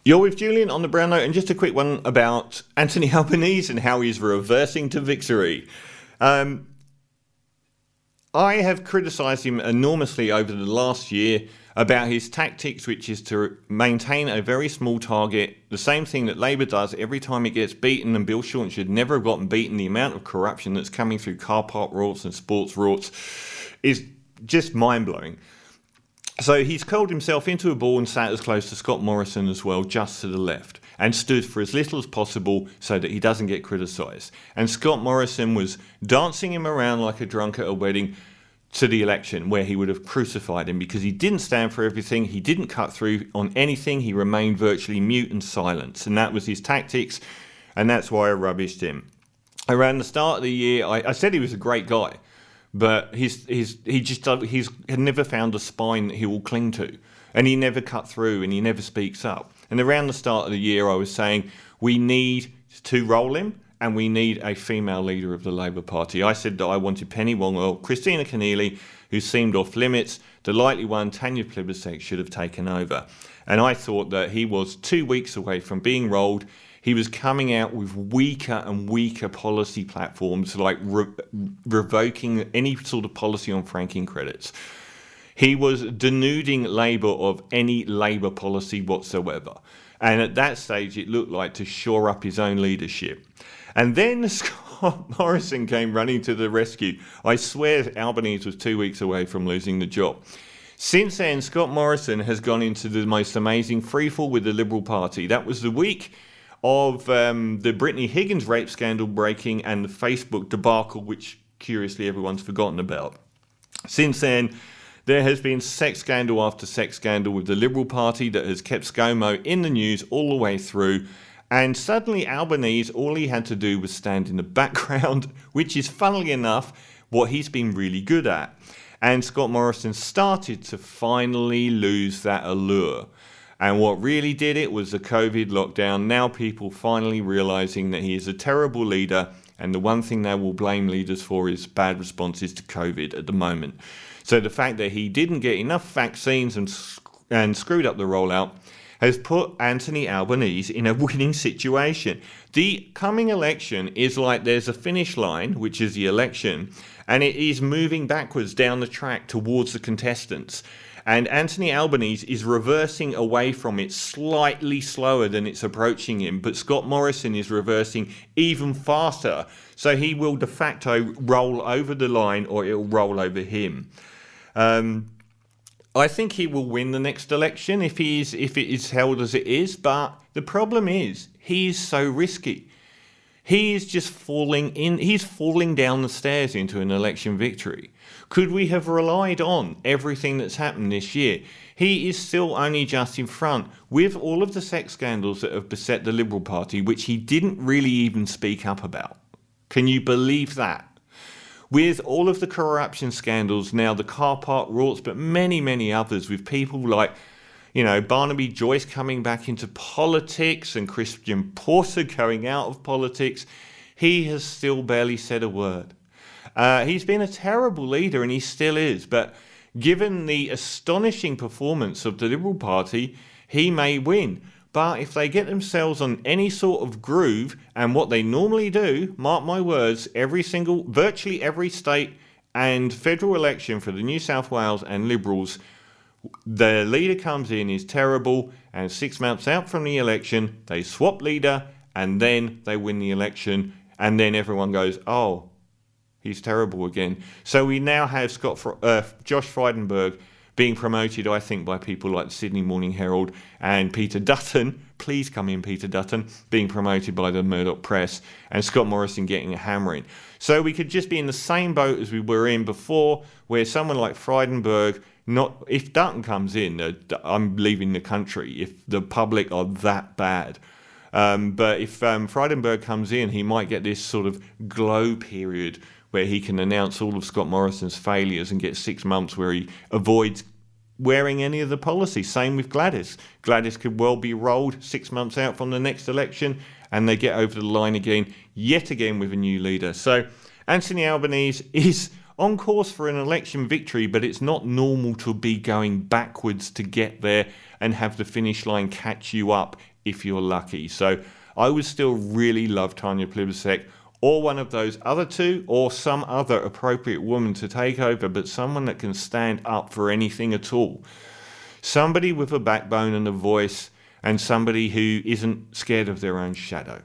You're with Julian on the Brown Note, and just a quick one about Anthony Albanese and how he's reversing to victory. I have criticised him enormously over the last year about his tactics, which is to maintain a very small target, the same thing that Labour does every time it gets beaten, and Bill Shorten should never have gotten beaten. The amount of corruption that's coming through car park rorts and sports rorts is just mind-blowing. So he's curled himself into a ball and sat as close to Scott Morrison as well, just to the left, and stood for as little as possible so that he doesn't get criticised. And Scott Morrison was dancing him around like a drunk at a wedding to the election, where he would have crucified him, because he didn't stand for everything, he didn't cut through on anything, he remained virtually mute and silent. And that was his tactics, and that's why I rubbished him. Around the start of the year, I said he was a great guy, but he's had never found a spine that he will cling to, and he never cut through, and he never speaks up. And around the start of the year, I was saying we need to roll him, and we need a female leader of the Labour Party. I said that I wanted Penny Wong or Christina Keneally, who seemed off limits. The likely one, Tanya Plibersek, should have taken over. And I thought that he was 2 weeks away from being rolled. He was coming out with weaker and weaker policy platforms, like revoking any sort of policy on franking credits. He was denuding Labour of any Labour policy whatsoever. And at that stage, it looked like to shore up his own leadership. And then Scott Morrison came running to the rescue. I swear Albanese was 2 weeks away from losing the job. Since then, Scott Morrison has gone into the most amazing freefall with the Liberal Party. That was the week of the Brittany Higgins rape scandal breaking and the Facebook debacle, which curiously everyone's forgotten about. Since then, there has been sex scandal after sex scandal with the Liberal Party that has kept ScoMo in the news all the way through. And suddenly Albanese, all he had to do was stand in the background, which is, funnily enough, what he's been really good at. And Scott Morrison started to finally lose that allure. And what really did it was the COVID lockdown. Now people finally realising that he is a terrible leader, and the one thing they will blame leaders for is bad responses to COVID at the moment. So the fact that he didn't get enough vaccines and screwed up the rollout has put Anthony Albanese in a winning situation. The coming election is like there's a finish line, which is the election, and it is moving backwards down the track towards the contestants. And Anthony Albanese is reversing away from it slightly slower than it's approaching him, but Scott Morrison is reversing even faster. So he will de facto roll over the line, or it'll roll over him. I think he will win the next election if it is held as it is, but the problem is he is so risky. He is just he's falling down the stairs into an election victory. Could we have relied on everything that's happened this year? He is still only just in front, with all of the sex scandals that have beset the Liberal Party, which he didn't really even speak up about. Can you believe that? With all of the corruption scandals, now the car park rorts, but many, many others, with people like, Barnaby Joyce coming back into politics and Christian Porter going out of politics, he has still barely said a word. He's been a terrible leader, and he still is, but given the astonishing performance of the Liberal Party, he may win. But if they get themselves on any sort of groove, and what they normally do, mark my words, virtually every state and federal election for the New South Wales and Liberals, the leader comes in, is terrible, and 6 months out from the election, they swap leader, and then they win the election, and then everyone goes, oh, he's terrible again. So we now have Josh Frydenberg being promoted, I think, by people like the Sydney Morning Herald, and Peter Dutton, please come in Peter Dutton, being promoted by the Murdoch Press, and Scott Morrison getting a hammering. So we could just be in the same boat as we were in before, where someone like Frydenberg, if Dutton comes in, I'm leaving the country, if the public are that bad. But if Frydenberg comes in, he might get this sort of glow period where he can announce all of Scott Morrison's failures and get 6 months where he avoids wearing any of the policy. Same with Gladys. Gladys could well be rolled 6 months out from the next election, and they get over the line again, yet again with a new leader. So Anthony Albanese is on course for an election victory, but it's not normal to be going backwards to get there and have the finish line catch you up if you're lucky. So I would still really love Tanya Plibersek, or one of those other two, or some other appropriate woman to take over, but someone that can stand up for anything at all. Somebody with a backbone and a voice, and somebody who isn't scared of their own shadow.